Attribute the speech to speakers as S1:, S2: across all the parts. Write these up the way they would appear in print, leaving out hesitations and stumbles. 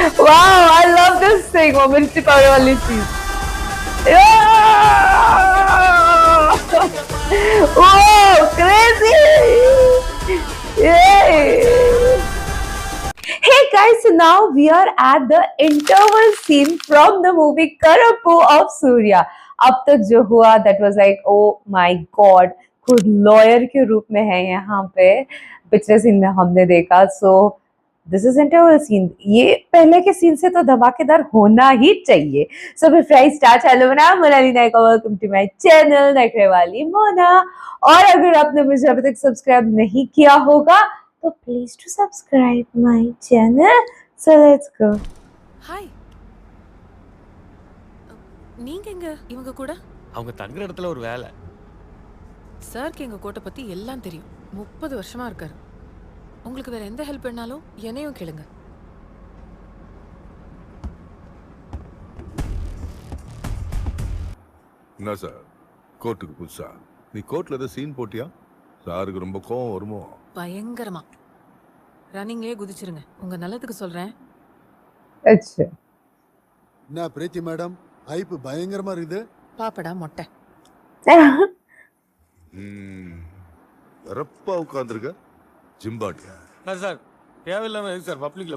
S1: Wow, I love this thing. वो मिर्ची powder वाली चीज. Whoa, crazy! Yay! Hey guys, so now we are at the interval scene from the movie Karappu of Surya. अब तक जो हुआ that was like, oh my god, खुद lawyer के रूप में है यहाँ पे. पिछले सीन में हमने देखा. So this is interval scene. ये पहले के सीन से तो धमाकेदार होना ही चाहिए. So before I start, hello ना, Monali Nayaka, welcome to my channel देखने वाली मोना. और अगर आपने मुझे अभी तक सब्सक्राइब नहीं किया होगा तो please to subscribe my channel. So let's go.
S2: Hi. நீங்க எங்க இவங்க கூட?
S3: அவங்க தங்குற இடத்துல ஒரு வேலை.
S2: சார்க்கு எங்க கோட்டை பத்தி எல்லாம் தெரியும். 30 வருஷமா இருக்காரு. உங்களுக்கு வேற எந்த ஹெல்ப் வேணாலும் என்னையும் கேளுங்க.
S4: என்ன சார் கோர்ட்டுக்கு புதுசா? நீ கோர்ட்ல ஏதோ சீன் போட்டியா? சாருக்கு ரொம்ப கோவம் வருமோ?
S2: பயங்கரமா ரன்னிங்கே குதிச்சிருங்க. உங்க நல்லதுக்கு சொல்றேன்.
S1: अच्छा
S5: என்ன பிரீத்தி மேடம், ஐப்பு பயங்கரமா இருக்குது.
S2: பாப்படா மொட்டை.
S4: ரப்பா உட்காந்துருக்க ஜிம்பாட்டியா?
S3: சார் தேவையில்லாம எதுக்கு சார் பப்ளிக்ல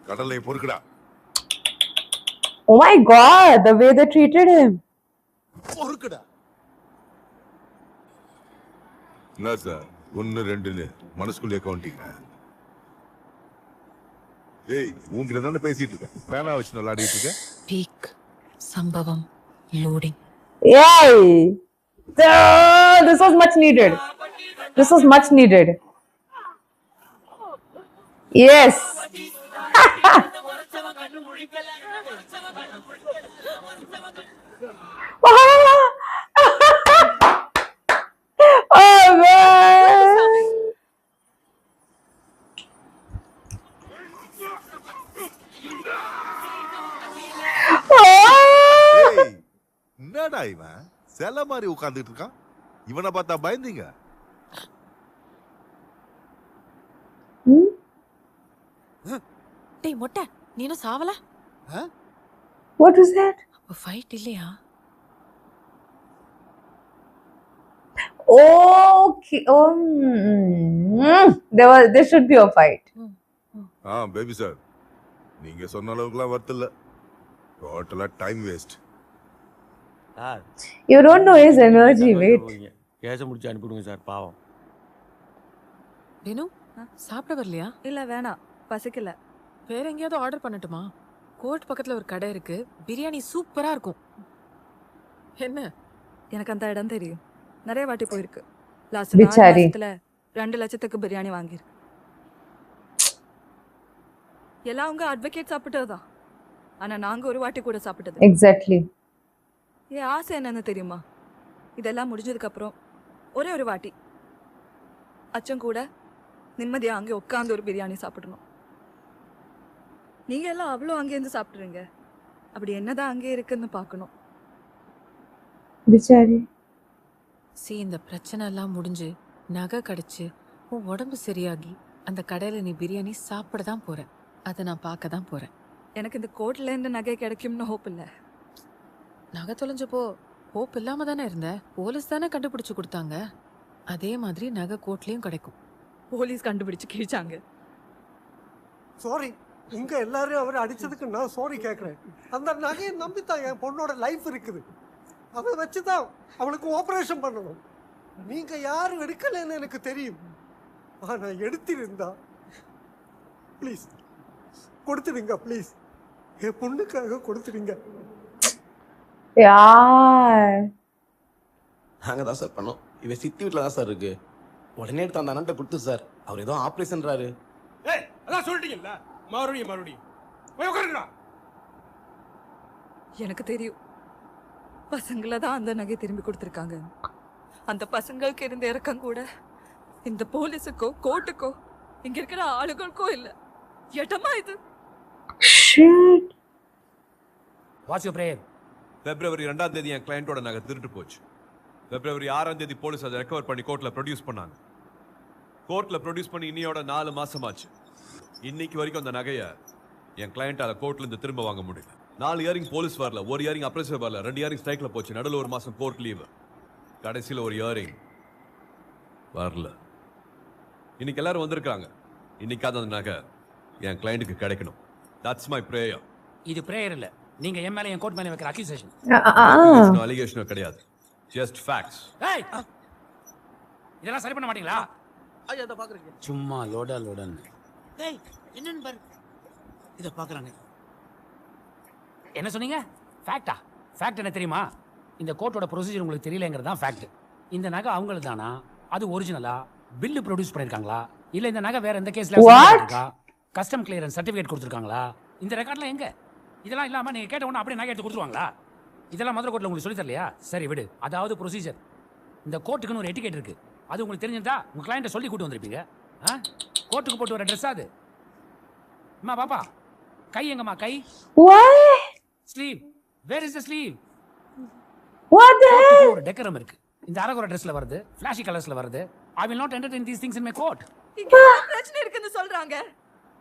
S4: கடலை பொறுக்கடா.
S1: Oh my god, the way they treated him.
S5: பொறுக்குடா.
S4: என்ன சார் 1 2ன்னு மனசுக்குள்ளே கவுண்டிங்க? ஏய், உன்கிட்ட தானே பேசிட்டு இருக்கேன். பேனா வச்சு விளையாடிட்டு இருக்க.
S2: பீக் சம்பவம் loading.
S1: Yay! This was much needed. This was much needed. Yes. Oh man.
S4: ஏய், என்னடா இவன் செல மாதிரி உட்கார்ந்துட்டு இருக்கான்? இவனை பார்த்தா பயந்தீங்க?
S2: டேய் மொட்டை, நீனும் சாவல?
S1: What was that?
S2: ஃபைட் இல்லையா?
S1: Okay. There should be a fight.
S4: Baby sir, நீங்க சொன்ன அளவுக்குலாம் வர்த்து இல்ல. டோட்டலா time waste.
S3: Sir
S1: You don't know his energy. Wait.
S3: கேஸ முடிச்சு அனுப்பிடுங்க சார், பாவம்.
S2: வேணு சாப்பிட வரலையா?
S6: இல்ல வேணாம், பசிக்கல.
S2: வேற எங்கேயாவது ஆர்டர் பண்ணட்டுமா? கோர்ட் பக்கத்துல ஒரு கடை இருக்கு, பிரியாணி சூப்பரா இருக்கும். என்ன?
S6: எனக்கு அந்த இடம் தெரியும், நிறைய வாட்டி போயிருக்கு. லாஸ்ட்
S1: பிச்சாரி.
S6: 4 மாசத்துல 2 லட்சத்துக்கு பிரியாணி வாங்கியிருக்கு. எல்லாம் அவங்க அட்வொகேட் சாப்பிட்டதுதான், ஆனா நாங்க ஒரு வாட்டி கூட சாப்பிட்டது.
S1: Exactly.
S6: என் ஆசை என்னன்னு தெரியுமா? இதெல்லாம் முடிஞ்சதுக்கு அப்புறம் ஒரே ஒரு வாட்டி அச்சம் கூட நிம்மதியா அங்கே உட்காந்து ஒரு பிரியாணி சாப்பிடணும். நீங்க எல்லாம் அவ்வளோ அங்கேருந்து சாப்பிட்றீங்க, அப்படி என்னதான் அங்கே இருக்குன்னு பார்க்கணும்.
S1: பிச்சாரி.
S2: இந்த பிரச்சனை எல்லாம் முடிஞ்சு நகை கிடைச்சு உன் உடம்பு சரியாகி அந்த கடையில நீ பிரியாணி சாப்பிட தான் போற. அதை நான் பார்க்க தான் போறேன்.
S6: எனக்கு இந்த கோர்ட்ல இருந்து நகை கிடைக்கும்னு ஹோப் இல்லை.
S2: நகை தொலைஞ்சப்போ ஹோப் இல்லாம தானே இருந்த. போலீஸ் தானே கண்டுபிடிச்சு கொடுத்தாங்க. அதே மாதிரி நகை கோர்ட்லயும் கிடைக்கும்.
S6: போலீஸ் கண்டுபிடிச்சு கிழிச்சாங்க.
S7: சாரி, உங்க எல்லாரையும் அவர் அடிச்சதுக்கு நான் சாரி கேட்குறேன். அந்த நகையை நம்பித்தான் என் பொண்ணோட லைஃப் இருக்குது. அதை வச்சுதான் அவளுக்கு ஆப்ரேஷன் பண்ணணும். நீங்க யாரும் எடுக்கலைன்னு எனக்கு தெரியும், ஆனா எடுத்திருந்தா ப்ளீஸ் கொடுத்துடுங்க. ப்ளீஸ் என் பொண்ணுக்காக கொடுத்துடுங்க.
S8: நாங்கள் தான் சார் பண்ணோம். இவன் சித்தி வீட்டில் தான் சார் இருக்கு. உடனே எடுத்து அந்த அண்ணன்ட்ட கொடுத்து சார், அவர் ஏதோ ஆப்ரேஷன்றாரு.
S3: அதான் சொல்லிட்டீங்கல்ல, மறுபடியும் போய் உட்காருங்கடா.
S6: எனக்கு தெரியும், பசங்களை தான் அந்த நகை திரும்பி கொடுத்துருக்காங்க. அந்த பசங்களுக்கு இருந்த இறக்கம் கூட இந்த போலீஸுக்கோ கோர்ட்டுக்கோ இங்க இருக்கிற ஆளுகளுக்கோ இல்லை. இடமா இது?
S9: What's your prayer?
S10: February 2ஆம் தேதி என் கிளையண்டோட நகை திருட்டு போச்சு. February 6ஆம் தேதி போலீஸ் அதை ரெக்கவர் பண்ணி கோர்ட்ல ப்ரொடியூஸ் பண்ணாங்க. கோர்ட்ல ப்ரொடியூஸ் பண்ணி இன்னையோட 4 மாசம் ஆச்சு. இன்னைக்கு வரைக்கும் அந்த நகையை என் கிளையண்டால கோர்ட்ல இருந்து திரும்ப வாங்க முடியல. 4 இயரிங் போலீஸ் வரல, 1 இயரிங் அப்ரைசர் வரல, 2 இயரிங் ஸ்ட்ரைக்ல போச்சு, நடுவில் 1 மாசம் கோர்ட் லீவு, கடைசியில் 1 இயரிங் வரல. இன்னைக்கு எல்லாரும் வந்திருக்காங்க. இன்னைக்காவது அந்த நகை என் கிளையண்ட்டுக்கு கிடைக்கணும். That's my prayer.
S9: இது பிரேயர் இல்ல, நீங்க என் மேல என் கோர்ட் மேல வைக்கிற அக்யூசேஷன்.
S10: அலிகேஷன் கிடையாது, ஜஸ்ட் ஃபேக்ட்ஸ்.
S9: ஏய், இதெல்லாம் சரி பண்ண மாட்டீங்களா?
S8: ஐயா இதை பாக்குறீங்க.
S9: சும்மா லோடான்னு
S8: டேய் என்னன்னு பாரு. இதை பாக்குறாங்க.
S9: என்ன சொன்னீங்க? ஃபேக்டா? ஃபேக்ட் என்ன தெரியுமா? இந்த கோர்ட்டோட ப்ரொசீஜர் உங்களுக்கு தெரியலங்கிறது தான் ஃபேக்ட். இந்த நகை அவங்களுக்கு தானா, அது ஒரிஜினலா, பில்லு ப்ரொடியூஸ் பண்ணிருக்காங்களா, இல்ல இந்த நகை வேற எந்த கேஸ்ல இருக்கா, கஸ்டம் கிளியரன்ஸ் சர்டிபிகேட் கொடுத்துருக்காங்களா, இந்த ரெக்கார்ட்லாம் எங்க? இதெல்லாம் இல்லாம நீங்க கேட்ட உடனே அப்படியே நகை எடுத்து கொடுத்துருவாங்களா? இதெல்லாம் மதுரை கோர்ட்ல உங்களுக்கு சொல்லி தரலையா? சரி விடு, அதாவது ப்ரொசீஜர். இந்த கோர்ட்டுக்குன்னு ஒரு எட்டிகேட் இருக்கு, அது உங்களுக்கு தெரிஞ்சிருந்தா உங்க கிளையண்ட்டை சொல்லி கூட்டு வந்திருப்பீங்க. கோர்ட்டுக்கு போட்டு வர ட்ரெஸ் அது. அம்மா பாப்பா, கை எங்கம்மா கை? Sleeve, where is the sleeve?
S1: What the hell?
S9: ஒரு டெக்கரம் இருக்கு. இந்த அரகுர ட்ரெஸ்ல வருது, ஃபிளாஷி கலர்ஸ்ல வருது. I will not entertain these things in my court.
S6: இங்க பிரச்சனை இருக்குன்னு சொல்றாங்க,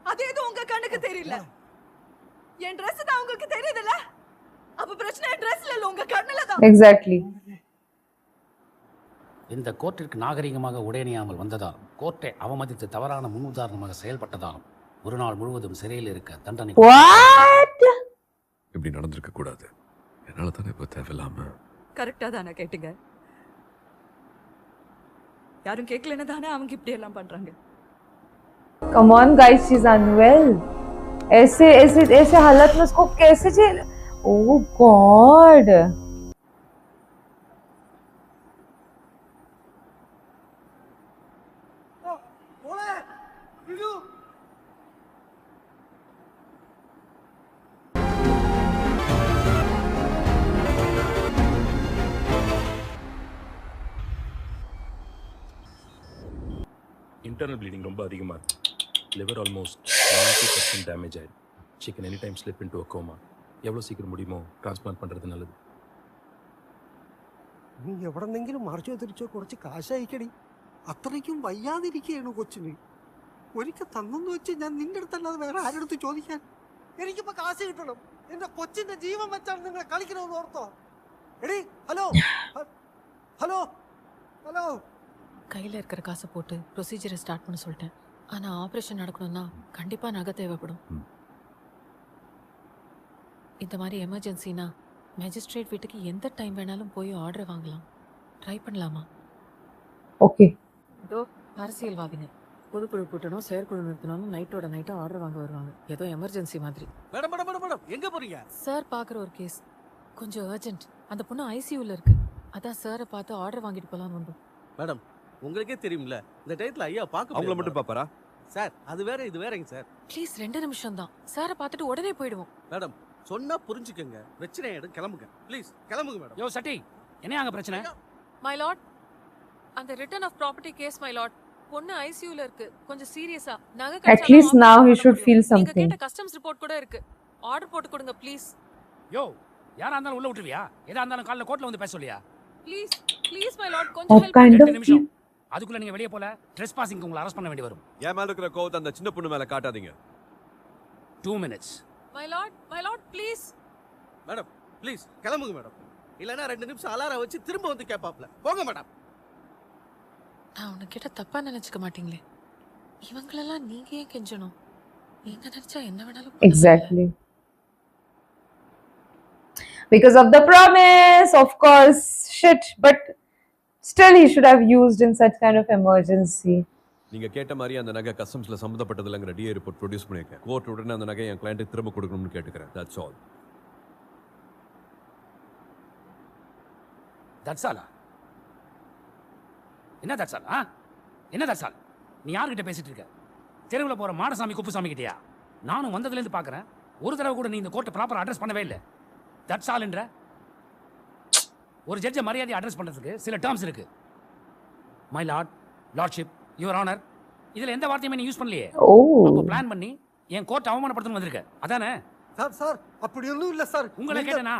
S6: அது எதுவும் உங்க கண்ணுக்கு தெரியல. என் Dress தான் உங்களுக்கு தெரியுதுல்ல, அப்ப பிரச்சனை Dressல இல்ல, உங்க கண்ணுல தான்.
S1: Exactly.
S9: இந்த கோர்ட்டிற்கு நாகரிகமாக உடையணியாமல் வந்ததாலும், கோர்ட்டை அவமதித்து தவறான முன்னுதாரணமாக செயல்பட்டதாலும் ஒரு நாள் முழுவதும் சிறையில் இருக்க தண்டனை.
S1: What?
S10: இப்படி நடந்திருக்க கூடாது. என்னால தானே இப்போ தேவையில்லாம.
S6: கரெக்டா தானே கேட்டீங்க? யாரும் கேட்கலன்னு தானே அவங்க இப்படி எல்லாம் பண்றாங்க.
S1: Come on guys, she's unwell. ऐसे हालत में उसको कैसे झेल? Oh God.
S11: இன்டர்னல் ப்ளீடிங் ரொம்ப அதிகமாக இருக்கு. லிவர் ஆல்மோஸ்ட் 90% டேமேஜ் ஆயிடும். She can any time slip into a coma. எவ்வளோ சீக்கிரம் முடியுமோ ട്രാൻസ്പ്ലാന്റ് பண்ணுறது நல்லது.
S7: നീ എവിടെന്നെങ്കിലും മറിച്ചോ തിരിച്ചോ കുറച്ച് കാശ് അയക്കടി. അത്രയ്ക്കും വയ്യാതിരിക്കുകയാണ് കൊച്ചിന്. ഒരിക്കൽ തന്നെന്ന് വെച്ച് ഞാൻ നിന്റെ അടുത്തല്ലാതെ വേറെ ആരെടുത്ത് ചോദിക്കാൻ? എനിക്കിപ്പോ കാശ് കിട്ടണം. എന്റെ കൊച്ചിന്റെ ജീവൻ വെച്ചാണ് നിങ്ങൾ കളിക്കണമെന്ന് ഓർത്തോ? എടി ഹലോ ഹലോ ഹലോ.
S2: கையில் இருக்கிற காசை போட்டு ப்ரொசீஜரை ஸ்டார்ட் பண்ண சொல்லிட்டேன். ஆனால் ஆப்ரேஷன் நடக்கணும்னா கண்டிப்பாக நகை தேவைப்படும். இந்த மாதிரி எமர்ஜென்சினா மேஜிஸ்ட்ரேட் வீட்டுக்கு எந்த டைம் வேணாலும் போய் ஆர்டர் வாங்கலாம். ட்ரை பண்ணலாமா?
S1: Okay.
S2: இதோ அரசியல்வாதிங்க பொதுக்குழு கூட்டணும், செயற்குழு நிறுத்தணும், நைட்டோட நைட்டாக ஆர்டர் வாங்க வருவாங்க. ஏதோ எமர்ஜென்சி மாதிரி.
S8: மேடம் மேடம் மேடம் மேடம் எங்க போறீங்க?
S2: சார் பார்க்குற ஒரு கேஸ் கொஞ்சம் அர்ஜென்ட். அந்த பொண்ணு ஐசியூவில் இருக்கு. அதான் சாரை பார்த்து ஆர்டர் வாங்கிட்டு போகலான்னு வந்தோம்.
S8: மேடம் உங்களுக்கே தெரியும்ல, இந்த டயத்துல ஐயா பார்க்க
S10: அவங்கள மட்டும் பாப்பாரா
S8: சார்? அது வேற இது வேறங்க சார்.
S2: ப்ளீஸ் 2 நிமிஷம் தான். சாரை பார்த்துட்டு உடனே போயிடுவோம்.
S8: மேடம் சொன்னா புரிஞ்சுக்கங்க, பிரச்சனை ஆயிடும். கிளம்புங்க ப்ளீஸ், கிளம்புங்க மேடம்.
S9: யோ சட்டி, என்ன அங்க பிரச்சனை?
S2: மை லார்ட், அந்த return of property case my lord. பொண்ணு ஐசியூல இருக்கு, கொஞ்சம் சீரியஸா. நகை
S1: At least now he should feel
S2: நீங்க
S1: something.
S2: கேட்ட கஸ்டம்ஸ் ரிப்போர்ட் கூட இருக்கு. ஆர்டர் போட்டு கொடுங்க ப்ளீஸ்.
S9: யோ யாரா இருந்தாலும் உள்ள விட்டுருவியா? எதா இருந்தாலும் காலைல கோர்ட்ல வந்து பேச சொல்லியா?
S2: ப்ளீஸ் ப்ளீஸ் மை லார்ட், கொஞ்சம்
S1: What
S2: ஹெல்ப்
S1: kind of
S9: 2 நிமிஷம். அதுக்குள்ள நீங்க வெளியே போல ட்ரெஸ்பாசிங் உங்களை அரெஸ்ட் பண்ண வேண்டி வரும்.
S10: என் மேல இருக்கிற கோவத்தை அந்த சின்ன பொண்ணு மேல காட்டாதீங்க.
S9: 2 minutes.
S2: My Lord please.
S8: Madam please கிளம்புங்க மேடம். இல்லைன்னா 2 நிமிஷம் அலாரம் வச்சு திரும்ப வந்து கேட்பாப்ல. போங்க மேடம்.
S2: நான் உனக்கிட்ட தப்பா நினைச்சுக்க மாட்டீங்களே? இவங்களெல்லாம் நீங்க ஏன் கெஞ்சணும்? நீங்க நினைச்சா என்ன வேணாலும் பண்ணலாம்.
S1: Exactly. Because of the promise, of course. Shit, but still he should have used in such kind of emergency.
S10: நீங்க கேட்ட மாதிரி அந்த நகை கஸ்டம்ஸ்ல சம்பந்தப்பட்டது இல்லங்கிற டிஏ ரிப்போர்ட் ப்ரொடியூஸ் பண்ணிருக்கேன். கோர்ட் உடனே அந்த நகை என் கிளையண்ட்டுக்கு திரும்ப கொடுக்கணும்னு கேட்டுக்கிறேன். That's all.
S9: தட்சாலா? என்ன தட்சாலா? என்ன தட்சால்? நீ யார்கிட்ட பேசிட்டு இருக்க? தெருவில் போற மாடசாமி குப்புசாமி கிட்டயா? நானும் வந்ததுலேருந்து பார்க்குறேன், ஒரு தடவை கூட நீ இந்த கோர்ட்டை ப்ராப்பர் அட்ரஸ் பண்ணவே இல்லை. தட்சால்ன்ற ஒரு ஜட்ஜை மரியாதை அட்ரஸ் பண்ணுறதுக்கு சில டேர்ம்ஸ் இருக்கு. My Lord, lordship, your honour, இதில் எந்த வார்த்தையுமே நீ யூஸ் பண்ணலையே. அப்போ பிளான் பண்ணி என் கோர்ட் அவமானப்படுத்தணும் வந்திருக்க, அதானே?
S7: சார் சார் அப்படி ஒன்றும் இல்லை சார்.
S9: உங்களை கேட்டனா?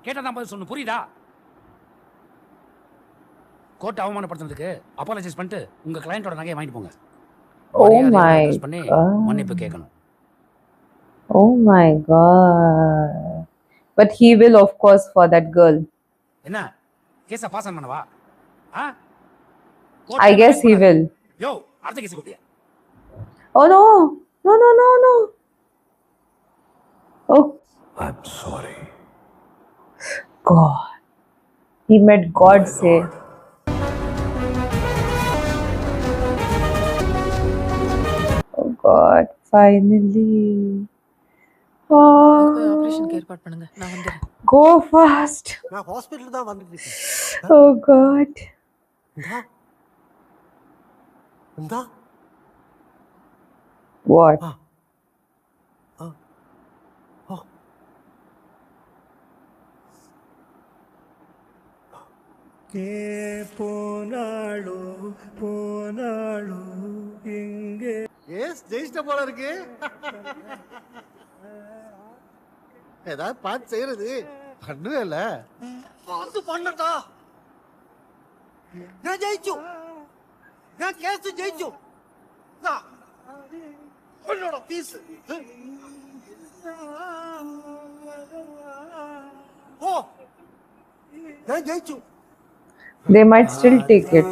S9: கேட்டதான் பதில் சொல்லணும், புரியுதா? கோர்ட் அவமானப்படுத்துறதுக்கு அப்பாலஜைஸ் பண்ணிட்டு உங்க கிளையண்டோட நகையை வாங்கிட்டு போங்க.
S1: Oh
S9: மரியாதையோட
S1: my
S9: அட்ரஸ் பண்ணி மன்னிப்பு
S1: god.
S9: கேட்கணும்.
S1: Oh my god. But he will, of course, for that girl.
S9: என்ன கேஸை பாஸ் பண்ணவா? ஆ
S1: I guess he will.
S9: யோ அடுத்த கேஸ் கொடுத்தியா?
S1: Oh no. No, no, no, no. Oh
S10: I'm sorry.
S1: God. He met God say. Oh God. Finally.
S2: போய்
S1: Oh.
S2: ஆபரேஷனுக்கு ஏற்பாடு பண்ணுங்க, நான் வந்துடுறேன்.
S1: Go fast.
S7: நான் ஹாஸ்பிட்டல் தான் வந்துட்டு இருக்கேன்.
S1: Oh God.
S7: இந்தா இந்தா
S1: What?
S7: Ah ah O K போனாளோ போனாளோ எங்கே எஸ் ஜெயிச்சிட்ட போல இருக்கு. ஏதாவது பார்த்து செய்யறது பண்ணுவேல பார்த்து பண்ணட்டா. நான் ஜெயிச்சு நான் கேஸ் ஜெயிச்சு உன்னோட பீஸ் ஓ நான் ஜெயிச்சு.
S1: They might still take it.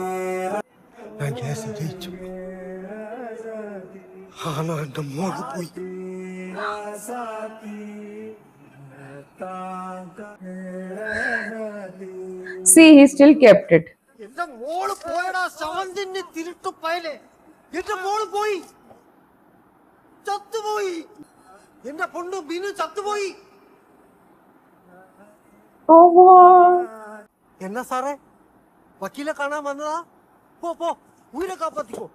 S7: நான் கேஸ் ஜெயிச்சு. ஆனா அந்த மோடு போய்
S1: See, he still kept it.
S7: എന്റെ മോള് പോയടാ ശവന്തിന് തിരുട്ടു പയലേ. എന്റെ മോള് പോയി ചത്തുപോയി. എന്റെ പൊണ്ണു ബിനു ചത്തുപോയി.
S1: Oh God.
S7: എന്നാ സാറേ വക്കീലെ കാണാൻ വന്നതാ? പോ പോ ഉയരെ കാപ്പാത്തിക്കോ.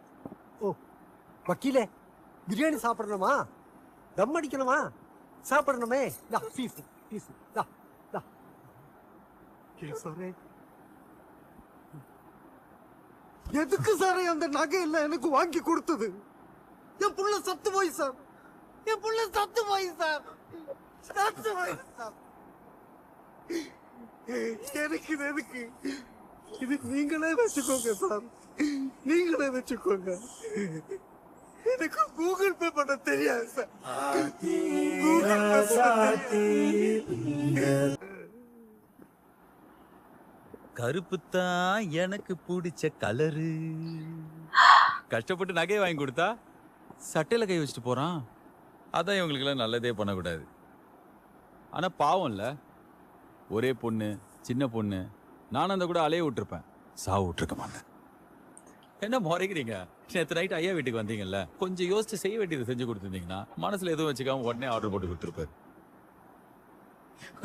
S7: ഓ വക്കീലെ ബിരിയാണി സാപ്പിടണമാ? ദം അടിക്കണമാ? സാപ്പിടണമേ? പീസ് പീസ് സാറേ எதுக்கு சார் அந்த நகையெல்லாம் எனக்கு வாங்கி கொடுத்தது? என் புள்ள சத்து போய் சார். என் புள்ள சத்து போய் சார். சத்து போய் சார். எனக்கு இது எதுக்கு? இது நீங்களே வச்சுக்கோங்க சார். நீங்களே வச்சுக்கோங்க. எனக்கு கூகுள் பே பண்ண தெரியாது சார். கூகுள் பே பண்ண தெரியாது.
S12: கருப்பு தான் எனக்கு பிடிச்ச கலரு. கஷ்டப்பட்டு நகையை வாங்கி கொடுத்தா சட்டையில கை வச்சுட்டு போறான். அதான் இவங்களுக்கெல்லாம் நல்லதே பண்ணக்கூடாது. ஆனா பாவம் இல்ல, ஒரே பொண்ணு, சின்ன பொண்ணு. நானும் அந்த கூட அலைய விட்டுருப்பேன், சாவு விட்டுருக்க மாட்டேன். என்ன முறைக்கிறீங்க? நேற்று நைட் ஐயா வீட்டுக்கு வந்தீங்கல்ல, கொஞ்சம் யோசிச்சு செய்ய வேண்டியதை செஞ்சு கொடுத்துருந்தீங்கன்னா மனசுல எதுவும் வச்சுக்காம உடனே ஆர்டர் போட்டு கொடுத்துருப்பாரு.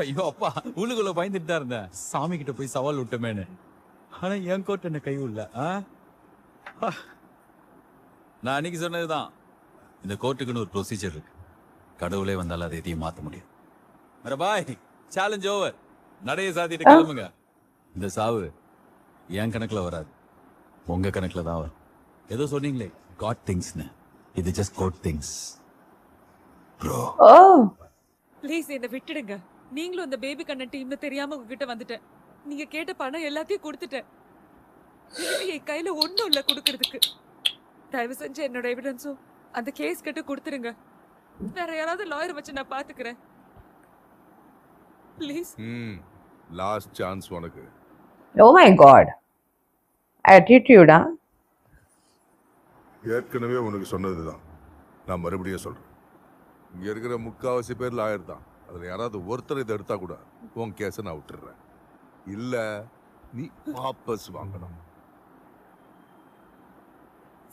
S12: ஐயோ அப்பா, உள்ளுக்குள்ள பயந்துட்டு தான் இருந்தேன், சாமி கிட்ட போய் சவால் விட்டமேனு. ஆனா என் கோட் என்ன கை உள்ள. நான் அன்னைக்கு சொன்னதுதான், இந்த கோர்ட்டுக்குன்னு ஒரு ப்ரொசீஜர் இருக்கு. கடவுளே வந்தாலும் அதை எதையும் மாத்த முடியும். வேற பாய், சேலஞ்ச் ஓவர். நடைய சாத்திட்டு கிளம்புங்க. இந்த சாவு என் கணக்குல வராது, உங்க கணக்குல தான் வரும். ஏதோ சொன்னீங்களே காட் திங்ஸ்னு, இது just god things bro.
S2: Please என்னை விட்டுடுங்க. நீங்களும் இந்த பேபி கண்ண டீம்னு தெரியாம உங்ககிட்ட வந்துட்டேன். நீங்க கேட்ட பணம் எல்லாத்தையும் கொடுத்துட்டேன். என் கையில ஒண்ணும் இல்ல கொடுக்கறதுக்கு. தயவு செஞ்சு என்னோட எவிடன்ஸும் அந்த கேஸ் கிட்ட கொடுத்துருங்க. வேற யாராவது லாயர் வச்சு நான் பாத்துக்கிறேன். ப்ளீஸ்.
S4: லாஸ்ட் சான்ஸ் உனக்கு.
S1: Oh my God. Attitude, huh?
S4: ஏற்கனவே உனக்கு சொன்னதுதான், நான் மறுபடியும் சொல்றேன். இங்க இருக்கிற முக்காவாசி பேர் லாயர் தான். அதுல யாராவது ஒருத்தர் இதை எடுத்தா கூட உன் கேஸை நான் விட்டுடுறேன். இல்ல நீ வாபஸ் வாங்கணும்.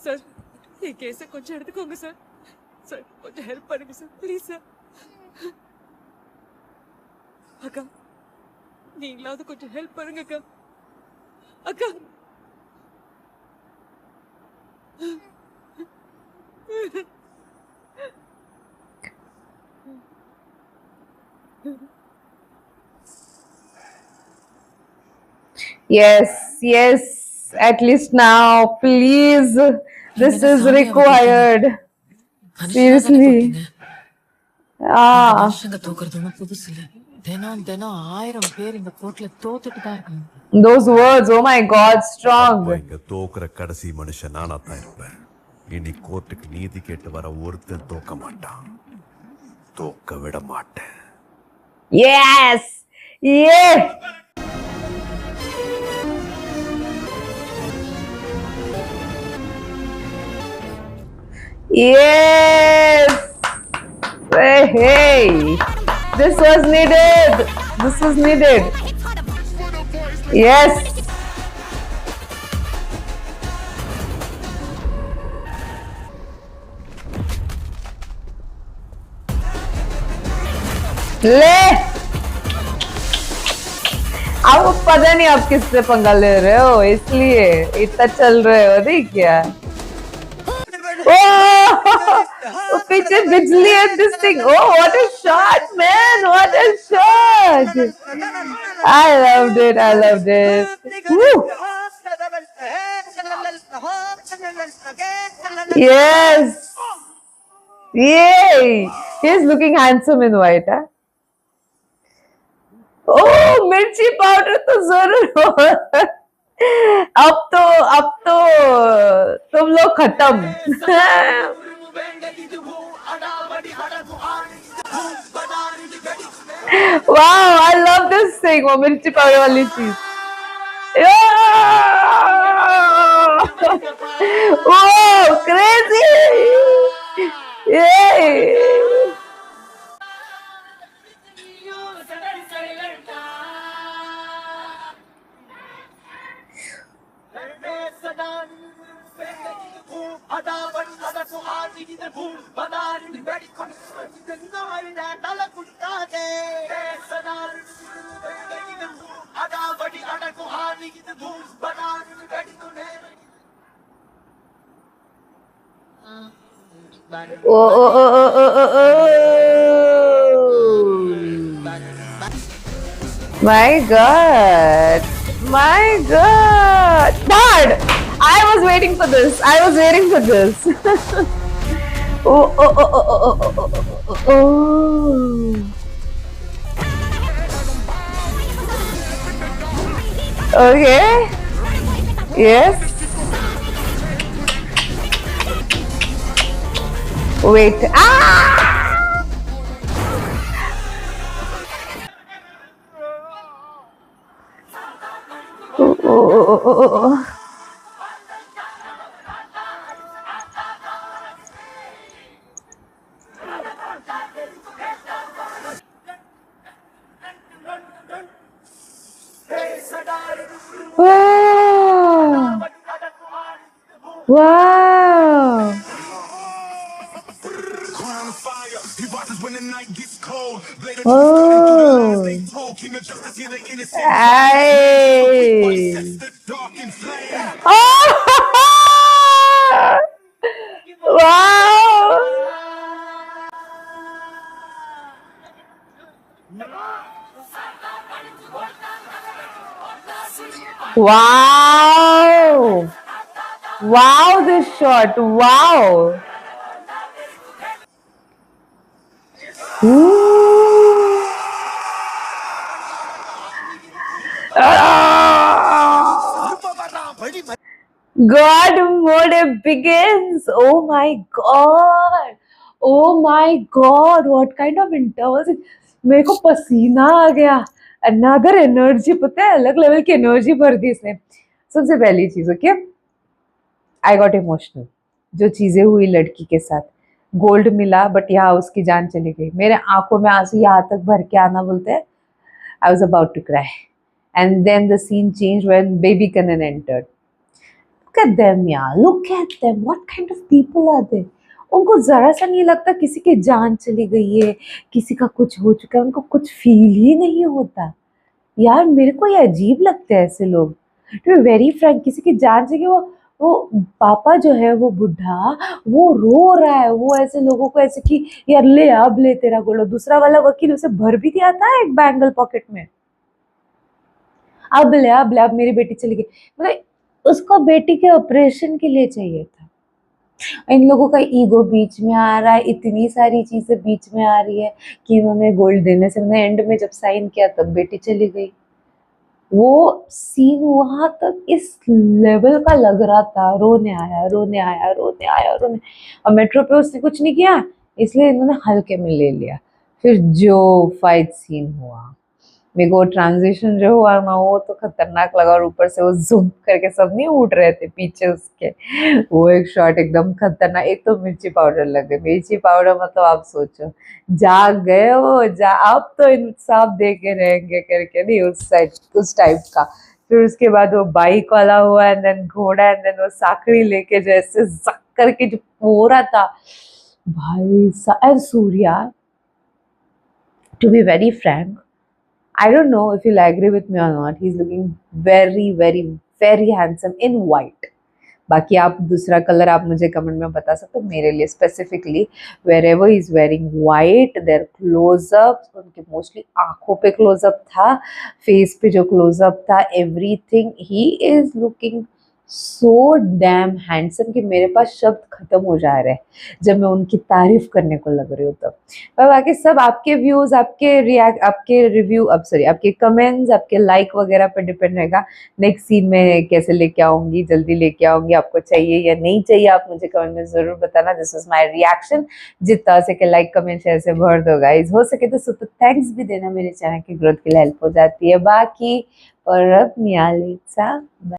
S2: சார், என் கேஸை கொஞ்சம் எடுத்துக்கோங்க சார். சார் கொஞ்சம் ஹெல்ப் பண்ணுங்க சார், ப்ளீஸ் சார். அக்கா, நீங்களாவது கொஞ்சம் ஹெல்ப் பண்ணுங்க அக்கா. அக்கா.
S1: Yes, yes. At least now, please. This is required. Seriously.
S2: மனுஷங்க தோக்குறது ஒன்றும் புதுசு இல்லை. தினம் தினம் 1000 பேர் இந்த கோர்ட்ல தோத்துட்டு தான் இருக்காங்க.
S1: Those words, oh my God, strong.
S10: இங்க தோக்குற கடைசி மனுஷன் நானா தான் இருப்பேன். இனி கோர்ட்டுக்கு நீதி கேட்டு வர ஒருத்தன் தோக்க மாட்டான், தோக்க விட மாட்டேன்.
S1: Yes! Yeah! Yes! Hey! This was needed! This was needed! Yes! ले आपको पता नहीं आप किससे पंगा ले रहे हो, इसलिए इतना चल रहे हो, नहीं क्या? Oh, पीछे बिजली है this thing. Oh, what a shot, man! What a shot! I loved it. I loved it. Woo. Yes. Yay! He's looking handsome in white, huh? Oh, मिर्ची पाउडर तो जरूर हो. अब तो तुम लोग खत्म. Wow, I love this thing. वो मिर्ची पाउडर वाली चीज. Oh, crazy! Yay! My God! My God! Dad! I was waiting for this. I was waiting for this. Oh. Okay. Yes. Wait. Ah! Oh. Wow. Wow. Oh. Aye. Oh. Wow. Wow. Wow, this shot. Wow. Ooh. God mode begins. Oh my God. Oh my God. What kind of intervals? मेरे को पसीना आ गया. Another energy. पता है अलग level की energy भर दी इसने. सबसे पहली चीज ओके आई गॉट इमोशनल. जो चीजें हुई लड़की के साथ, गोल्ड मिला बट यहाँ उसकी जान चली गई. मेरे आंखों में आंसू यहाँ तक भर के आना बोलते हैं. I was about to cry. And then the scene changed when baby Kanan entered. Look at them, yeah. Look at them. What kind of people are they? उनको जरा सा नहीं लगता किसी की जान चली गई है, किसी का कुछ हो चुका है, उनको कुछ फील ही नहीं होता. यार मेरे को ये अजीब लगते हैं ऐसे लोग. टू बी वेरी फ्रैंक, किसी की जान चली गई, वो पापा जो है वो बुढ़ा वो रो रहा है. वो ऐसे लोगों को ऐसे कि यार ले अब ले तेरा गोल्ड. दूसरा वाला वकील उसे भर भी दिया था एक बैंगल पॉकेट में. अब ले अब मेरी बेटी चली गई. मतलब उसको बेटी के ऑपरेशन के लिए चाहिए था. इन लोगों का ईगो बीच में आ रहा है, इतनी सारी चीजें बीच में आ रही है कि इन्होंने गोल्ड देने से एंड में जब साइन किया तब बेटी चली गई. वो सीन वहां तक इस लेवल का लग रहा था, रोने आया रोने आया रोने आया रोने, और मेट्रो पे उसने कुछ नहीं किया इसलिए इन्होंने हल्के में ले लिया। फिर जो फाइट सीन हुआ, मेरे को ट्रांजिशन जो हुआ ना वो तो खतरनाक लगा, और ऊपर से वो जूम करके सब नहीं उड़ रहे थे पीछे उसके, वो एक शॉट एकदम खतरनाक। एक तो मिर्ची पाउडर लग गई, मिर्ची पाउडर मतलब आप सोचो जाग गए वो, जा अब तो इंसाफ दे के रहेंगे करके, नहीं उस साइड उस टाइप का। फिर उसके बाद वो बाइक वाला हुआ, एंड देन घोड़ा, एंड देन वो साकड़ी लेके जैसे जक करके जो हो रहा था भाई and Suriya, to be very frank, I don't know if you'll agree with me or not. He's looking very, very, very handsome in white. बाकी आप दूसरा कलर आप मुझे कमेंट में बता सकते हो। मेरे लिए specifically wherever he's wearing white, their close-ups, उनके मोस्टली आंखों पे close-up था, फेस पे जो close-up था, everything, he is looking so damn handsome कि मेरे पास शब्द खत्म हो जा रहे हैं जब मैं उनकी तारीफ करने को लग रही हूँ तब। पर बाकी सब आपके व्यूज, आपके रिएक्ट, आपके रिव्यू, अब सॉरी आपके कमेंट्स, आपके लाइक वगैरह पर डिपेंड रहेगा नेक्स्ट सीन में कैसे लेके आऊंगी, जल्दी लेके आऊंगी। आपको चाहिए या नहीं चाहिए आप मुझे कमेंट में जरूर बताना। This was my reaction. जितना सके लाइक कमेंट शेयर से भर दो गाइस, हो सके तो सुपर थैंक्स भी देना, मेरे चैनल की ग्रोथ के लिए हेल्प हो जाती है। बाकी परत मियालिचा।